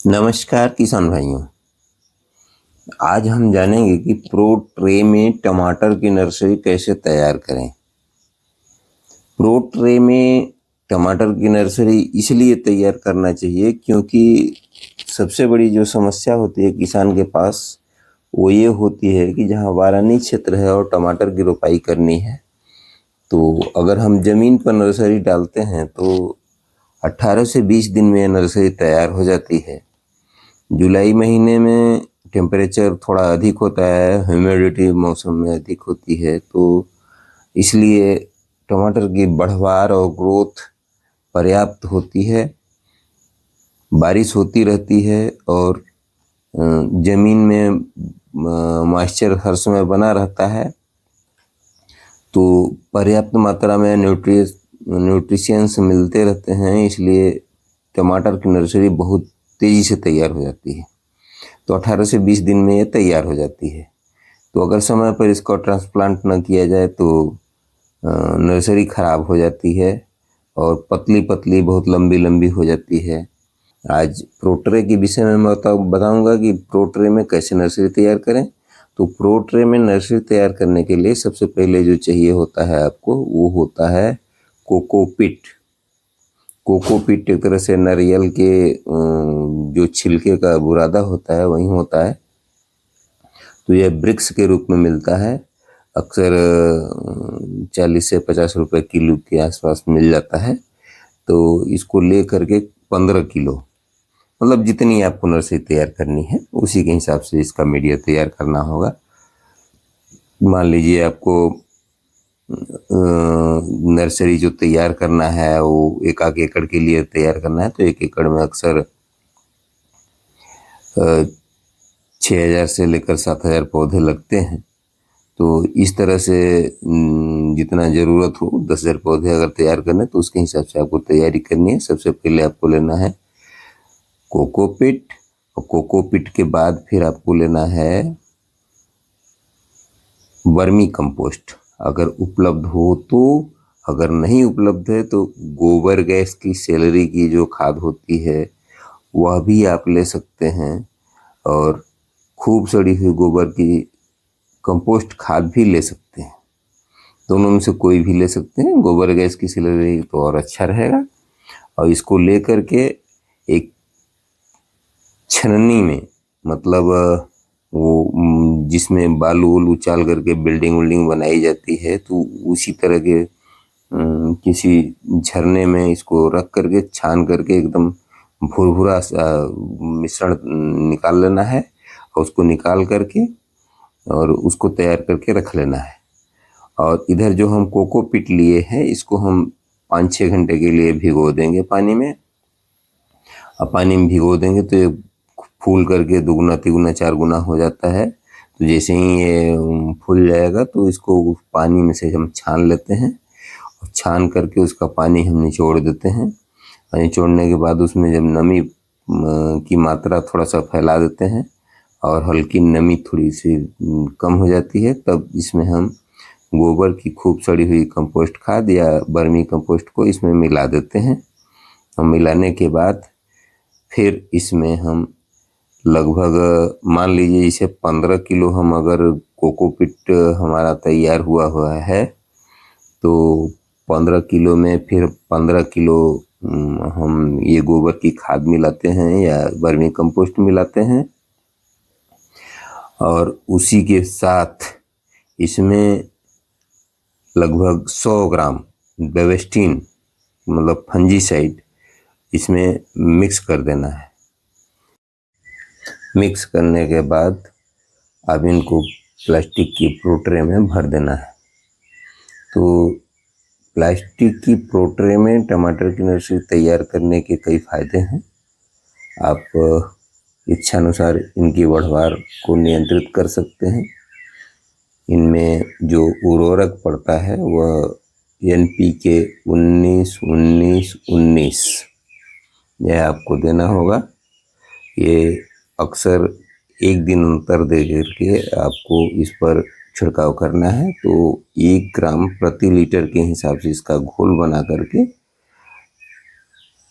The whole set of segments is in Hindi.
नमस्कार किसान भाइयों। आज हम जानेंगे कि प्रो ट्रे में टमाटर की नर्सरी कैसे तैयार करें। प्रो ट्रे में टमाटर की नर्सरी इसलिए तैयार करना चाहिए क्योंकि सबसे बड़ी जो समस्या होती है किसान के पास वो ये होती है कि जहाँ वारानी क्षेत्र है और टमाटर की रोपाई करनी है, तो अगर हम ज़मीन पर नर्सरी डालते हैं तो 18 से 20 दिन में नर्सरी तैयार हो जाती है। जुलाई महीने में टेम्परेचर थोड़ा अधिक होता है, ह्यूमिडिटी मौसम में अधिक होती है, तो इसलिए टमाटर की बढ़वार और ग्रोथ पर्याप्त होती है, बारिश होती रहती है और ज़मीन में मॉइस्चर हर समय बना रहता है, तो पर्याप्त मात्रा में न्यूट्रिशंस मिलते रहते हैं। इसलिए टमाटर की नर्सरी बहुत तेज़ी से तैयार हो जाती है। तो 18 से 20 दिन में ये तैयार हो जाती है। तो अगर समय पर इसका ट्रांसप्लांट न किया जाए तो नर्सरी ख़राब हो जाती है और पतली पतली बहुत लंबी लंबी हो जाती है। आज प्रोट्रे के विषय में मैं बताऊंगा कि प्रोट्रे में कैसे नर्सरी तैयार करें। तो प्रोट्रे में नर्सरी तैयार करने के लिए सबसे पहले जो चाहिए होता है आपको, वो होता है कोकोपीट। कोकोपीट एक तरह से नारियल के जो छिलके का बुरादा होता है वही होता है। तो यह ब्रिक्स के रूप में मिलता है, अक्सर 40 से 50 रुपए किलो के आसपास मिल जाता है। तो इसको ले करके 15 किलो, मतलब जितनी आपको नर्सरी तैयार करनी है उसी के हिसाब से इसका मीडिया तैयार करना होगा। मान लीजिए आपको नर्सरी जो तैयार करना है वो 1 एकड़ के लिए तैयार करना है, तो 1 एकड़ में अक्सर 6,000 से लेकर 7,000 पौधे लगते हैं। तो इस तरह से जितना ज़रूरत हो, 10,000 पौधे अगर तैयार करने तो उसके हिसाब से आपको तैयारी करनी है। सबसे पहले आपको लेना है कोकोपीट, और कोकोपीट के बाद फिर आपको लेना है वर्मी कंपोस्ट, अगर उपलब्ध हो तो। अगर नहीं उपलब्ध है तो गोबर गैस की सैलरी की जो खाद होती है वह भी आप ले सकते हैं, और खूब सड़ी हुई गोबर की कंपोस्ट खाद भी ले सकते हैं। दोनों में से कोई भी ले सकते हैं। गोबर गैस की सैलरी तो और अच्छा रहेगा। और इसको ले करके एक छन्नी में, मतलब वो जिसमें बालू उलू उचाल करके बिल्डिंग विल्डिंग बनाई जाती है, तो उसी तरह के किसी झरने में इसको रख करके छान करके एकदम भुरभुरा मिश्रण निकाल लेना है, और उसको निकाल करके और उसको तैयार करके रख लेना है। और इधर जो हम कोकोपीट लिए हैं इसको हम 5-6 घंटे के लिए भिगो देंगे पानी में। अब पानी में भिगो देंगे तो ये फूल करके दुगुना तिगुना 4 गुना हो जाता है। तो जैसे ही ये फूल जाएगा तो इसको पानी में से हम छान लेते हैं, और छान करके उसका पानी हम निचोड़ देते हैं। और निचोड़ने के बाद उसमें जब नमी की मात्रा थोड़ा सा फैला देते हैं और हल्की नमी थोड़ी सी कम हो जाती है, तब इसमें हम गोबर की खूब सड़ी हुई कंपोस्ट खाद या बर्मी कंपोस्ट को इसमें मिला देते हैं। और मिलाने के बाद फिर इसमें हम लगभग मान लीजिए इसे 15 किलो हम अगर कोकोपीट हमारा तैयार हुआ है तो 15 किलो में फिर 15 किलो हम ये गोबर की खाद मिलाते हैं या वर्मी कंपोस्ट मिलाते हैं। और उसी के साथ इसमें लगभग 100 ग्राम बेवेस्टीन, मतलब फंजीसाइड, इसमें मिक्स कर देना है। मिक्स करने के बाद अब इनको प्लास्टिक की प्रोट्रे में भर देना है। तो प्लास्टिक की प्रोट्रे में टमाटर की नर्सरी तैयार करने के कई फायदे हैं। आप इच्छानुसार इनकी बढ़वार को नियंत्रित कर सकते हैं। इनमें जो उर्वरक पड़ता है वह NPK 19-19-19 यह आपको देना होगा। ये अक्सर 1 दिन अंतर दे करके आपको इस पर छिड़काव करना है। तो 1 ग्राम प्रति लीटर के हिसाब से इसका घोल बना करके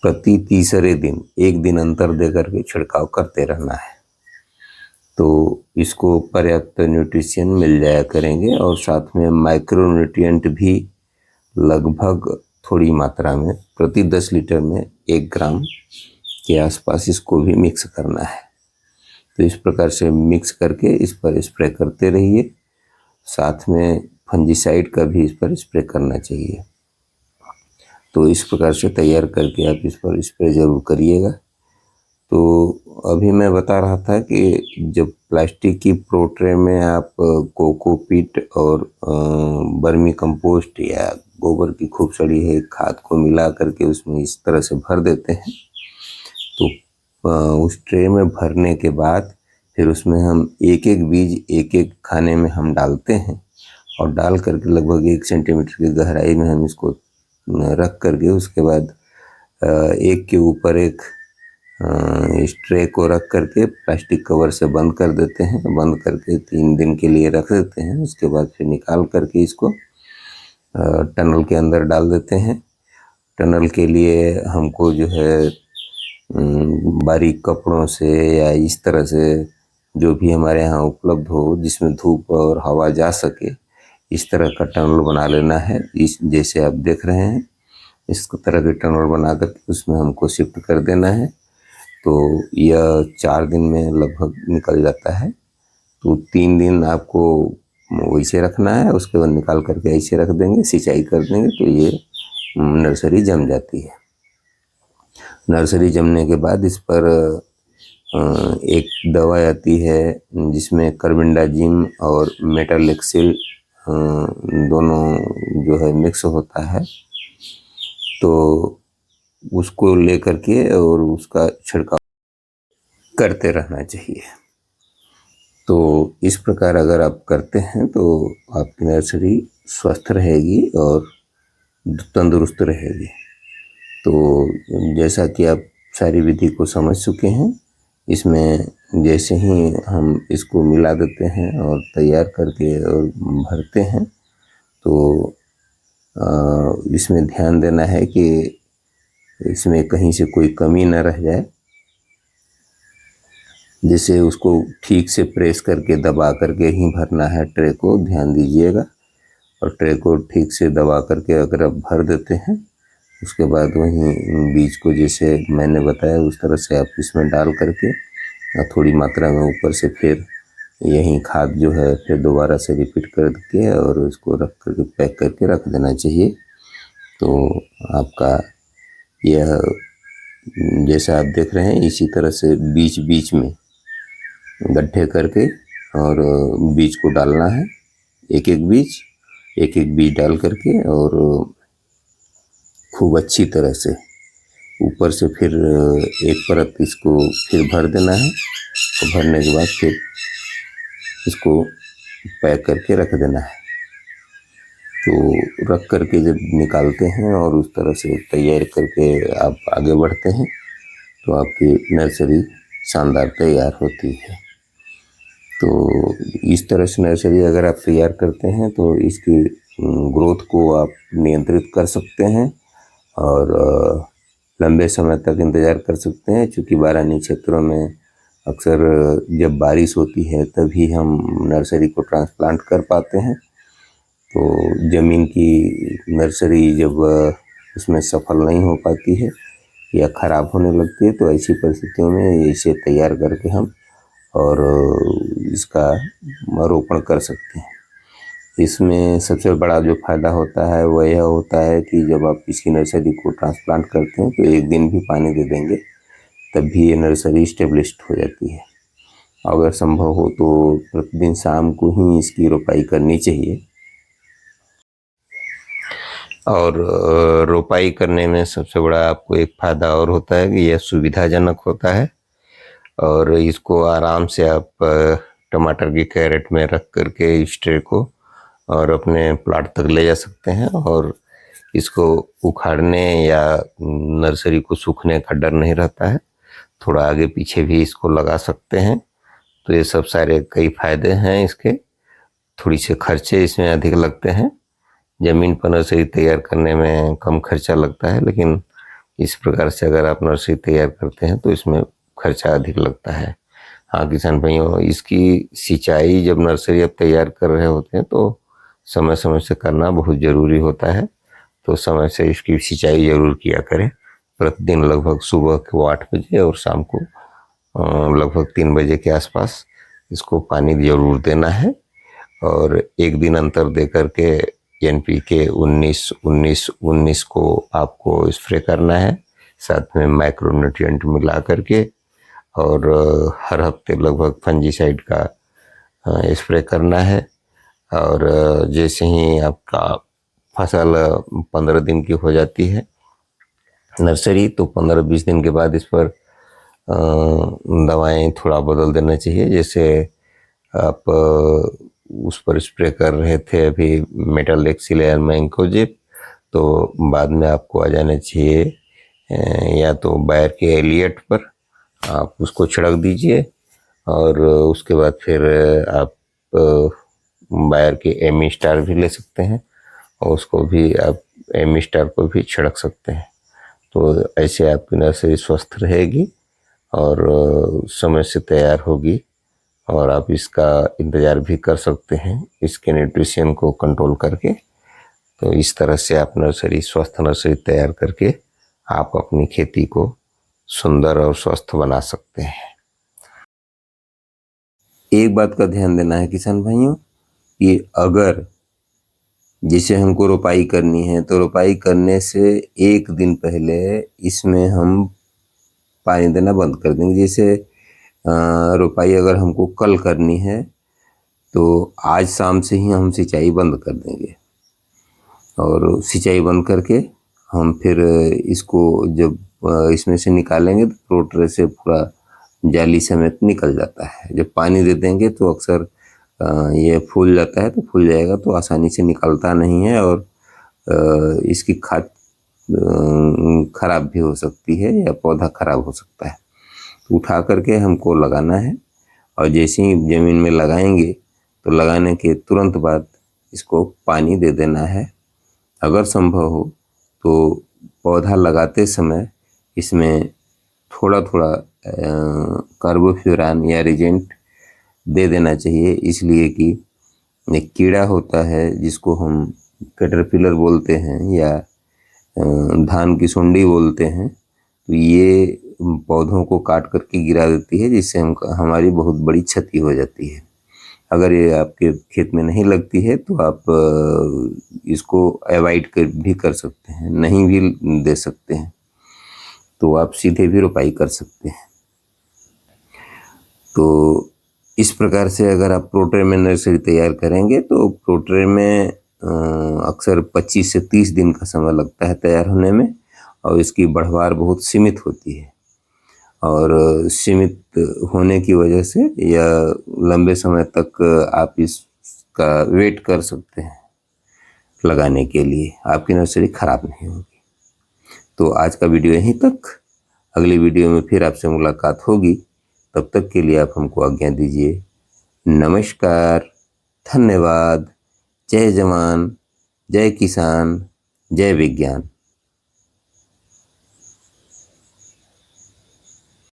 प्रति तीसरे दिन 1 दिन अंतर दे करके छिड़काव करते रहना है, तो इसको पर्याप्त न्यूट्रिशन मिल जाया करेंगे। और साथ में माइक्रो न्यूट्रिएंट भी लगभग थोड़ी मात्रा में प्रति 10 लीटर में 1 ग्राम के आसपास इसको भी मिक्स करना है। तो इस प्रकार से मिक्स करके इस पर स्प्रे करते रहिए। साथ में फंजीसाइड का भी इस पर स्प्रे करना चाहिए। तो इस प्रकार से तैयार करके आप इस पर स्प्रे जरूर करिएगा। तो अभी मैं बता रहा था कि जब प्लास्टिक की प्रो ट्रे में आप कोकोपीट और वर्मी कंपोस्ट या गोबर की खूब सड़ी है खाद को मिला करके उसमें इस तरह से भर देते हैं, तो उस ट्रे में भरने के बाद फिर उसमें हम एक एक बीज एक एक खाने में हम डालते हैं और डाल करके लगभग 1 सेंटीमीटर की गहराई में हम इसको रख करके उसके बाद एक के ऊपर एक इस ट्रे को रख करके प्लास्टिक कवर से बंद कर देते हैं। बंद करके 3 दिन के लिए रख देते हैं। उसके बाद फिर निकाल करके इसको टनल के अंदर डाल देते हैं। टनल के लिए हमको जो है बारीक कपड़ों से या इस तरह से जो भी हमारे यहाँ उपलब्ध हो जिसमें धूप और हवा जा सके, इस तरह का टनल बना लेना है। इस जैसे आप देख रहे हैं इस तरह के टनल बना करके उसमें हमको शिफ्ट कर देना है। तो यह 4 दिन में लगभग निकल जाता है। तो 3 दिन आपको वैसे रखना है, उसके बाद निकाल करके ऐसे रख देंगे, सिंचाई कर देंगे तो ये नर्सरी जम जाती है। नर्सरी जमने के बाद इस पर एक दवा आती है जिसमें कार्बेंडाजिम और मेटालेक्सिल दोनों जो है मिक्स होता है, तो उसको लेकर के और उसका छिड़काव करते रहना चाहिए। तो इस प्रकार अगर आप करते हैं तो आपकी नर्सरी स्वस्थ रहेगी और तंदुरुस्त रहेगी। तो जैसा कि आप सारी विधि को समझ चुके हैं, इसमें जैसे ही हम इसको मिला देते हैं और तैयार करके और भरते हैं, तो इसमें ध्यान देना है कि इसमें कहीं से कोई कमी न रह जाए। जैसे उसको ठीक से प्रेस करके दबा करके ही भरना है ट्रे को, ध्यान दीजिएगा। और ट्रे को ठीक से दबा करके अगर आप भर देते हैं, उसके बाद वहीं बीज को जैसे मैंने बताया उस तरह से आप इसमें डाल करके थोड़ी मात्रा में ऊपर से फिर यही खाद जो है फिर दोबारा से रिपीट करके और उसको रख करके पैक करके रख देना चाहिए। तो आपका यह जैसा आप देख रहे हैं इसी तरह से बीच बीच में गड्ढे करके और बीज को डालना है, एक एक बीज डाल करके और खूब अच्छी तरह से ऊपर से फिर एक परत इसको फिर भर देना है। तो भरने के बाद फिर इसको पैक करके रख देना है। तो रख करके जब निकालते हैं और उस तरह से तैयार करके आप आगे बढ़ते हैं तो आपकी नर्सरी शानदार तैयार होती है। तो इस तरह से नर्सरी अगर आप तैयार करते हैं तो इसकी ग्रोथ को आप नियंत्रित कर सकते हैं और लंबे समय तक इंतज़ार कर सकते हैं। चूँकि बारानी क्षेत्रों में अक्सर जब बारिश होती है तभी हम नर्सरी को ट्रांसप्लांट कर पाते हैं। तो ज़मीन की नर्सरी जब उसमें सफल नहीं हो पाती है या ख़राब होने लगती है तो ऐसी परिस्थितियों में इसे तैयार करके हम और इसका रोपण कर सकते हैं। इसमें सबसे बड़ा जो फ़ायदा होता है वह यह होता है कि जब आप इसकी नर्सरी को ट्रांसप्लांट करते हैं तो 1 दिन भी पानी दे देंगे तब भी ये नर्सरी स्टेब्लिश्ड हो जाती है। अगर संभव हो तो प्रतिदिन शाम को ही इसकी रोपाई करनी चाहिए। और रोपाई करने में सबसे बड़ा आपको एक फ़ायदा और होता है कि यह सुविधाजनक होता है और इसको आराम से आप टमाटर की कैरेट में रख करके इस ट्रे को और अपने प्लाट तक ले जा सकते हैं और इसको उखाड़ने या नर्सरी को सूखने का डर नहीं रहता है। थोड़ा आगे पीछे भी इसको लगा सकते हैं। तो ये सब सारे कई फायदे हैं इसके। थोड़ी से खर्चे इसमें अधिक लगते हैं, ज़मीन पर नर्सरी तैयार करने में कम खर्चा लगता है, लेकिन इस प्रकार से अगर आप नर्सरी तैयार करते हैं तो इसमें खर्चा अधिक लगता है। हाँ किसान भाइयों, इसकी सिंचाई जब नर्सरी आप तैयार कर रहे होते हैं तो समय समय से करना बहुत ज़रूरी होता है। तो समय से इसकी सिंचाई जरूर किया करें। प्रतिदिन लगभग सुबह को 8 बजे और शाम को लगभग 3 बजे के आसपास इसको पानी जरूर देना है। और एक दिन अंतर दे करके NPK 19-19-19 को आपको स्प्रे करना है, साथ में माइक्रोन्यूट्रिएंट मिला करके। और हर हफ्ते लगभग फंजीसाइड का स्प्रे करना है। और जैसे ही आपका फसल 15 दिन की हो जाती है नर्सरी, तो 15-20 दिन के बाद इस पर दवाएं थोड़ा बदल देना चाहिए। जैसे आप उस पर स्प्रे कर रहे थे अभी मेटालेक्सिलेयर मैंकोजेब, तो बाद में आपको आ जाना चाहिए या तो बायर के एलियट पर आप उसको छिड़क दीजिए। और उसके बाद फिर आप बायर के एमी स्टार भी ले सकते हैं और उसको भी आप एमी स्टार पर भी छिड़क सकते हैं। तो ऐसे आपकी नर्सरी स्वस्थ रहेगी और समय से तैयार होगी और आप इसका इंतज़ार भी कर सकते हैं इसके न्यूट्रिशन को कंट्रोल करके। तो इस तरह से आप नर्सरी स्वस्थ नर्सरी तैयार करके आप अपनी खेती को सुंदर और स्वस्थ बना सकते हैं। एक बात का ध्यान देना है किसान भाइयों कि अगर जैसे हमको रोपाई करनी है तो रोपाई करने से एक दिन पहले इसमें हम पानी देना बंद कर देंगे। जैसे रोपाई अगर हमको कल करनी है तो आज शाम से ही हम सिंचाई बंद कर देंगे और सिंचाई बंद करके हम फिर इसको जब इसमें से निकालेंगे तो प्रोट्रे से पूरा जाली समेत निकल जाता है। जब पानी दे देंगे तो अक्सर ये फूल जाता है, तो फूल जाएगा तो आसानी से निकलता नहीं है और इसकी खाद खराब भी हो सकती है या पौधा खराब हो सकता है। तो उठा करके हमको लगाना है और जैसे ही ज़मीन में लगाएंगे तो लगाने के तुरंत बाद इसको पानी दे देना है। अगर संभव हो तो पौधा लगाते समय इसमें थोड़ा थोड़ा कार्बोफ्यूरान या रिजेंट दे देना चाहिए, इसलिए कि एक कीड़ा होता है जिसको हम कैटरपिलर बोलते हैं या धान की सुंडी बोलते हैं, तो ये पौधों को काट करके गिरा देती है जिससे हमारी बहुत बड़ी क्षति हो जाती है। अगर ये आपके खेत में नहीं लगती है तो आप इसको अवॉइड भी कर सकते हैं, नहीं भी दे सकते हैं, तो आप सीधे भी रोपाई कर सकते हैं। तो इस प्रकार से अगर आप प्रोट्रे में नर्सरी तैयार करेंगे तो प्रोट्रे में अक्सर 25 से 30 दिन का समय लगता है तैयार होने में और इसकी बढ़वार बहुत सीमित होती है और सीमित होने की वजह से या लंबे समय तक आप इसका वेट कर सकते हैं लगाने के लिए, आपकी नर्सरी खराब नहीं होगी। तो आज का वीडियो यहीं तक, अगली वीडियो में फिर आपसे मुलाकात होगी। तब तक के लिए आप हमको आज्ञा दीजिए। नमस्कार, धन्यवाद। जय जवान, जय किसान, जय विज्ञान।